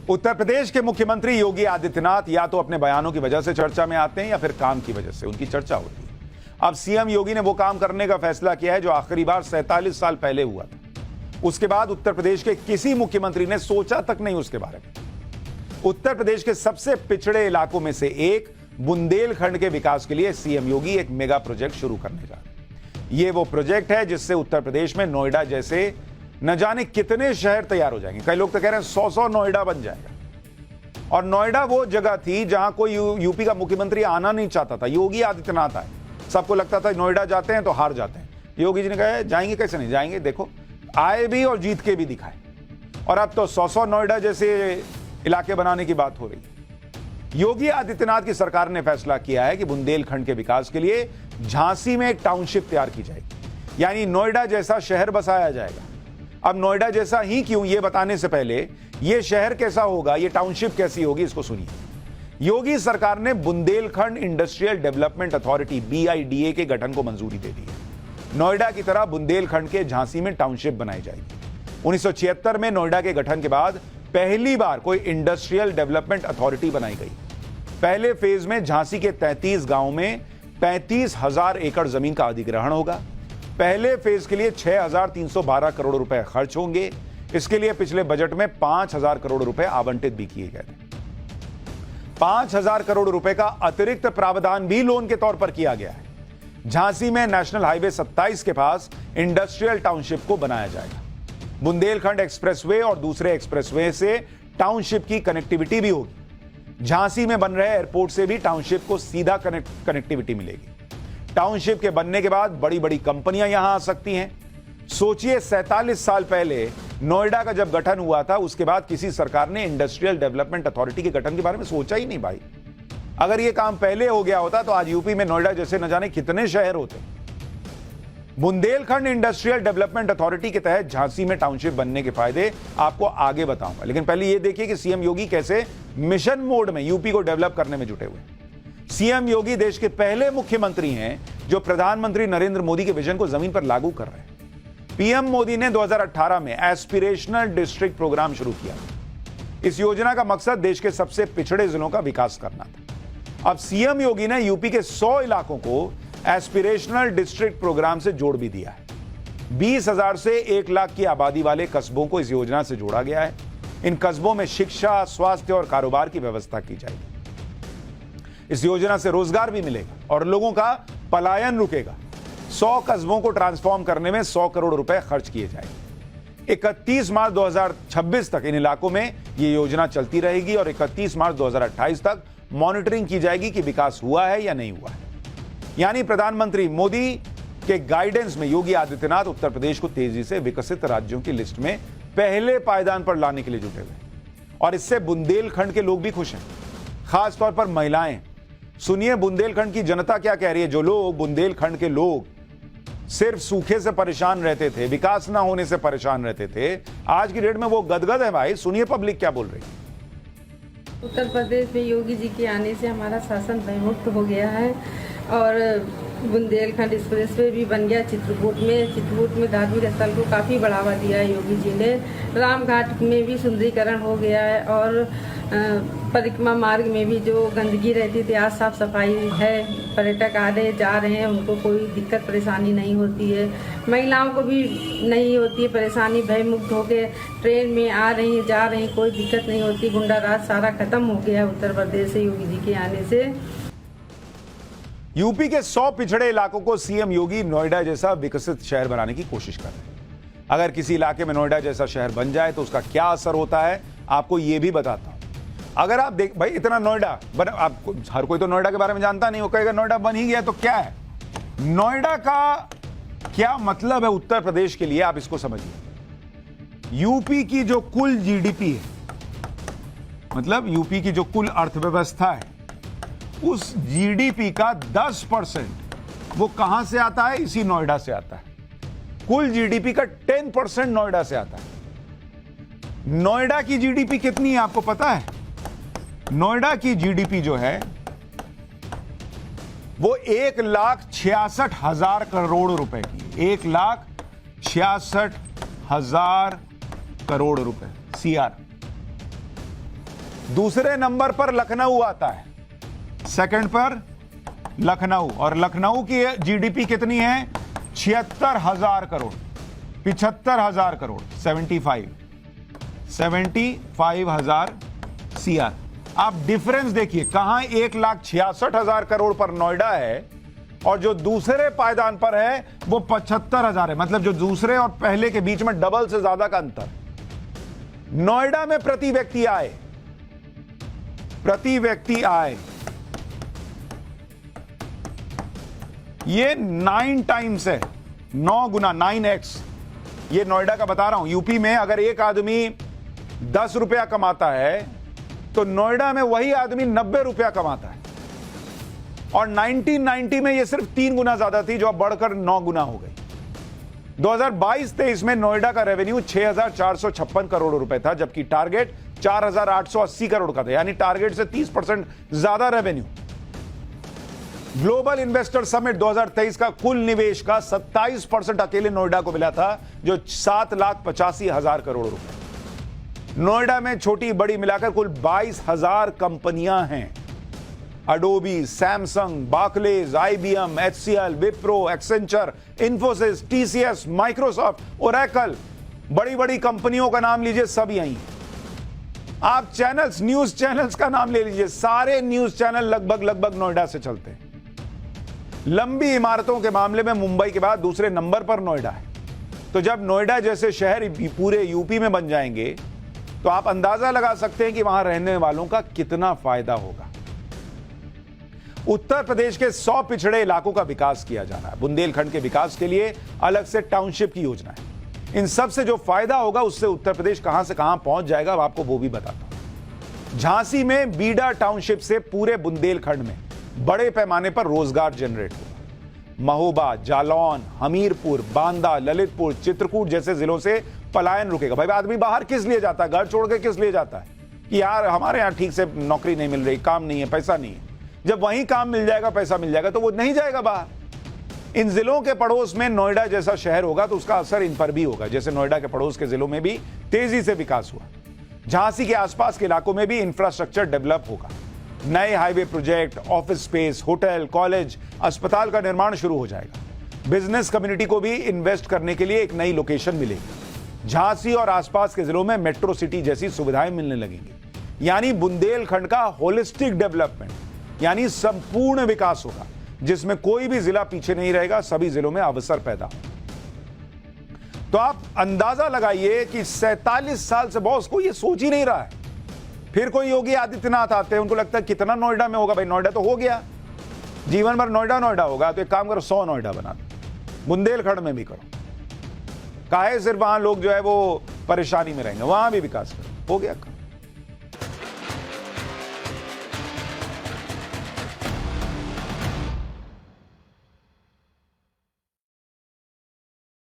उत्तर प्रदेश के मुख्यमंत्री योगी आदित्यनाथ या तो अपने बयानों की वजह से चर्चा में आते हैं या फिर काम की वजह से उनकी चर्चा होती है। अब सीएम योगी ने वो काम करने का फैसला किया है जो आखिरी बार 47 साल पहले हुआ था। उसके बाद उत्तर प्रदेश के किसी मुख्यमंत्री ने सोचा तक नहीं उसके बारे में। उत्तर प्रदेश के सबसे पिछड़े इलाकों में से एक बुंदेलखंड के विकास के लिए सीएम योगी एक मेगा प्रोजेक्ट शुरू करने जा रहे हैं। ये वो प्रोजेक्ट है जिससे उत्तर प्रदेश में नोएडा जैसे न जाने कितने शहर तैयार हो जाएंगे। कई लोग तो कह रहे हैं 100 नोएडा बन जाएगा। और नोएडा वो जगह थी जहां कोई यूपी का मुख्यमंत्री आना नहीं चाहता था। योगी आदित्यनाथ आए, सबको लगता था नोएडा जाते हैं तो हार जाते हैं। योगी जी ने कहा जाएंगे, कैसे नहीं जाएंगे, देखो आए भी और जीत के भी दिखाए। और अब तो 100 नोएडा जैसे इलाके बनाने की बात हो रही है। योगी आदित्यनाथ की सरकार ने फैसला किया है कि बुंदेलखंड के विकास के लिए झांसी में एक टाउनशिप तैयार की जाएगी, यानी नोएडा जैसा शहर बसाया जाएगा। अब नोएडा जैसा ही क्यों, ये बताने से पहले ये शहर कैसा होगा, ये टाउनशिप कैसी होगी, इसको सुनिए। योगी सरकार ने Bundelkhand industrial development authority BIDA के गठन को मंजूरी दे दी है। नोएडा की तरह बुंदेलखंड के झांसी में टाउनशिप बनाई जाएगी। 1976 में नोएडा के गठन के बाद पहली बार कोई इंडस्ट्रियल डेवलपमेंट अथॉरिटी बनाई गई। पहले फेज में झांसी के 33 गांवों में 35,000 एकड़ जमीन का अधिग्रहण होगा। पहले फेज के लिए 6,312 करोड़ रुपए खर्च होंगे। इसके लिए पिछले बजट में 5,000 करोड़ रुपए आवंटित भी किए गए थे। 5,000 करोड़ रुपए का अतिरिक्त प्रावधान भी लोन के तौर पर किया गया है। झांसी में नेशनल हाईवे 27 के पास इंडस्ट्रियल टाउनशिप को बनाया जाएगा। बुंदेलखंड एक्सप्रेसवे और दूसरे एक्सप्रेसवे से टाउनशिप की कनेक्टिविटी भी होगी। झांसी में बन रहे एयरपोर्ट से भी टाउनशिप को सीधा कनेक्टिविटी मिलेगी। टाउनशिप के बनने के बाद बड़ी बड़ी कंपनियां यहां आ सकती हैं। सोचिए 47 साल पहले नोएडा का जब गठन हुआ था, उसके बाद किसी सरकार ने इंडस्ट्रियल डेवलपमेंट अथॉरिटी के गठन के बारे में सोचा ही नहीं भाई। अगर यह काम पहले हो गया होता तो आज यूपी में नोएडा जैसे न जाने कितने शहर होते। बुंदेलखंड इंडस्ट्रियल डेवलपमेंट अथॉरिटी के तहत झांसी में टाउनशिप बनने के फायदे आपको आगे बताऊंगा, लेकिन पहले यह देखिए कि सीएम योगी कैसे मिशन मोड में यूपी को डेवलप करने में जुटे हुए। सीएम योगी देश के पहले मुख्यमंत्री हैं जो प्रधानमंत्री नरेंद्र मोदी के विजन को जमीन पर लागू कर रहे हैं। पीएम मोदी ने 2018 में एस्पिरेशनल डिस्ट्रिक्ट प्रोग्राम शुरू किया। इस योजना का मकसद देश के सबसे पिछड़े जिलों का विकास करना था। अब सीएम योगी ने यूपी के 100 इलाकों को एस्पिरेशनल डिस्ट्रिक्ट प्रोग्राम से जोड़ भी दिया है। 20,000 से 1 लाख की आबादी वाले कस्बों को इस योजना से जोड़ा गया है। इन कस्बों में शिक्षा, स्वास्थ्य और कारोबार की व्यवस्था की जाएगी। इस योजना से रोजगार भी मिलेगा और लोगों का पलायन रुकेगा। 100 कस्बों को ट्रांसफॉर्म करने में 100 करोड़ रुपए खर्च किए जाएंगे। 31 मार्च 2026 तक इन इलाकों में यह योजना चलती रहेगी और 31 मार्च 2028 तक मॉनिटरिंग की जाएगी कि विकास हुआ है या नहीं हुआ है। यानी प्रधानमंत्री मोदी के गाइडेंस में योगी आदित्यनाथ उत्तर प्रदेश को तेजी से विकसित राज्यों की लिस्ट में पहले पायदान पर लाने के लिए जुटे हुए। और इससे बुंदेलखंड के लोग भी खुश हैं, खासतौर पर महिलाएं। सुनिए बुंदेलखंड की जनता क्या कह रही है। जो लोग, बुंदेलखंड के लोग सिर्फ सूखे से परेशान रहते थे, विकास ना होने से परेशान रहते थे, आज की डेट में वो गदगद है भाई। सुनिए पब्लिक क्या बोल रही है। उत्तर प्रदेश में योगी जी के आने से हमारा शासन भयमुक्त हो गया है और बुंदेलखंड एक्सप्रेसवे भी बन गया। चित्रकूट में धार्मिक स्थल को काफ़ी बढ़ावा दिया है योगी जी ने। रामघाट में भी सुंदरीकरण हो गया है और परिक्रमा मार्ग में भी जो गंदगी रहती थी आज साफ सफाई है। पर्यटक आ रहे जा रहे हैं, उनको कोई दिक्कत परेशानी नहीं होती है। महिलाओं को भी नहीं होती है परेशानी, भयमुक्त होकर ट्रेन में आ रही हैं, जा रही हैं, कोई दिक्कत नहीं होती। गुंडा राज सारा खत्म हो गया है उत्तर प्रदेश से योगी जी के आने से। यूपी के 100 पिछड़े इलाकों को सीएम योगी नोएडा जैसा विकसित शहर बनाने की कोशिश कर रहे हैं। अगर किसी इलाके में नोएडा जैसा शहर बन जाए तो उसका क्या असर होता है आपको यह भी बताता हूं। अगर आप देख भाई इतना नोएडा बन, आपको हर कोई तो नोएडा के बारे में जानता नहीं, वो कहेगा नोएडा बन ही गया तो क्या है। नोएडा का क्या मतलब है उत्तर प्रदेश के लिए, आप इसको समझिए। यूपी की जो कुल जीडीपी है, मतलब यूपी की जो कुल अर्थव्यवस्था है, उस जीडीपी का 10% वो कहां से आता है, इसी नोएडा से आता है। कुल जीडीपी का 10% नोएडा से आता है। नोएडा की जीडीपी कितनी है आपको पता है? नोएडा की जीडीपी जो है वो 1,66,000 करोड़ रुपए की, 1,66,000 करोड़ रुपए CR। दूसरे नंबर पर लखनऊ आता है, सेकंड पर लखनऊ, और लखनऊ की जीडीपी कितनी है? 76,000 करोड़, 75,000 करोड़, 75,000 CR। आप डिफरेंस देखिए, कहां 1,66,000 करोड़ पर नोएडा है और जो दूसरे पायदान पर है वो 75,000 है। मतलब जो दूसरे और पहले के बीच में डबल से ज्यादा का अंतर। नोएडा में प्रति व्यक्ति आय ये 9 टाइम्स है, 9 गुना, 9x। ये नोएडा का बता रहा हूं। यूपी में अगर एक आदमी 10 रुपया कमाता है तो नोएडा में वही आदमी 90 रुपया कमाता है। और 1990 में ये सिर्फ 3 गुना ज्यादा थी, जो अब बढ़कर 9 गुना हो गई। 2022-23 में नोएडा का रेवेन्यू 6,456 करोड़ रुपए था, जबकि टारगेट 4,880 करोड़ का था, यानी टारगेट से 30% ज्यादा रेवेन्यू। ग्लोबल इन्वेस्टर समिट 2023 का कुल निवेश का 27% अकेले नोएडा को मिला था, जो 7,85,000 करोड़ रुपए। नोएडा में छोटी बड़ी मिलाकर कुल 22,000 कंपनियां हैं। Adobe, Samsung, Barclays, IBM, HCL, Wipro, Accenture, Infosys, TCS, Microsoft, Oracle, बड़ी बड़ी कंपनियों का नाम लीजिए, सब यहीं। आप चैनल्स, न्यूज चैनल्स का नाम ले लीजिए, सारे न्यूज चैनल लगभग नोएडा से चलते हैं। लंबी इमारतों के मामले में मुंबई के बाद दूसरे नंबर पर नोएडा है। तो जब नोएडा जैसे शहर पूरे यूपी में बन जाएंगे तो आप अंदाजा लगा सकते हैं कि वहां रहने वालों का कितना फायदा होगा। उत्तर प्रदेश के 100 पिछड़े इलाकों का विकास किया जा रहा है। बुंदेलखंड के विकास के लिए अलग से टाउनशिप की योजना है। इन सब से जो फायदा होगा उससे उत्तर प्रदेश कहां से कहां पहुंच जाएगा, अब आपको वो भी बताता हूं। झांसी में बीडा टाउनशिप से पूरे बुंदेलखंड में बड़े पैमाने पर रोजगार जनरेट होगा। महोबा, जालौन, हमीरपुर, बांदा, ललितपुर, चित्रकूट जैसे जिलों से पलायन रुकेगा। भाई आदमी बाहर किस लिए जाता है, घर छोड़ के किस लिए जाता है कि यार हमारे यहां ठीक से नौकरी नहीं मिल रही, काम नहीं है, पैसा नहीं है। जब वहीं काम मिल जाएगा, पैसा मिल जाएगा, तो वो नहीं जाएगा बाहर। इन जिलों के पड़ोस में नोएडा जैसा शहर होगा तो उसका असर इन पर भी होगा। जैसे नोएडा के पड़ोस के जिलों में भी तेजी से विकास हुआ, झांसी के आसपास के इलाकों में भी इंफ्रास्ट्रक्चर डेवलप होगा। नए highway project, office space, hotel, college, अस्पताल का निर्माण शुरू हो जाएगा। बिजनेस कम्युनिटी को भी इन्वेस्ट करने के लिए एक नई लोकेशन मिलेगी। झांसी और आसपास के जिलों में मेट्रो सिटी जैसी सुविधाएं मिलने लगेंगी। यानी बुंदेलखंड का होलिस्टिक डेवलपमेंट, यानी संपूर्ण विकास होगा, जिसमें कोई भी जिला पीछे नहीं रहेगा, सभी जिलों में अवसर पैदा होगा। तो आप अंदाजा लगाइए कि 47 साल से बॉस को यह सोच ही नहीं रहा है। फिर कोई योगी आदित्यनाथ आते हैं, उनको लगता है कितना नोएडा में होगा। भाई नोएडा तो हो गया, जीवन भर नोएडा होगा, तो एक काम करो 100 नोएडा बना दो, बुंदेलखंड में भी करो। काहे सिर्फ वहां लोग जो है वो परेशानी में रहेंगे, वहां भी विकास करो, हो गया।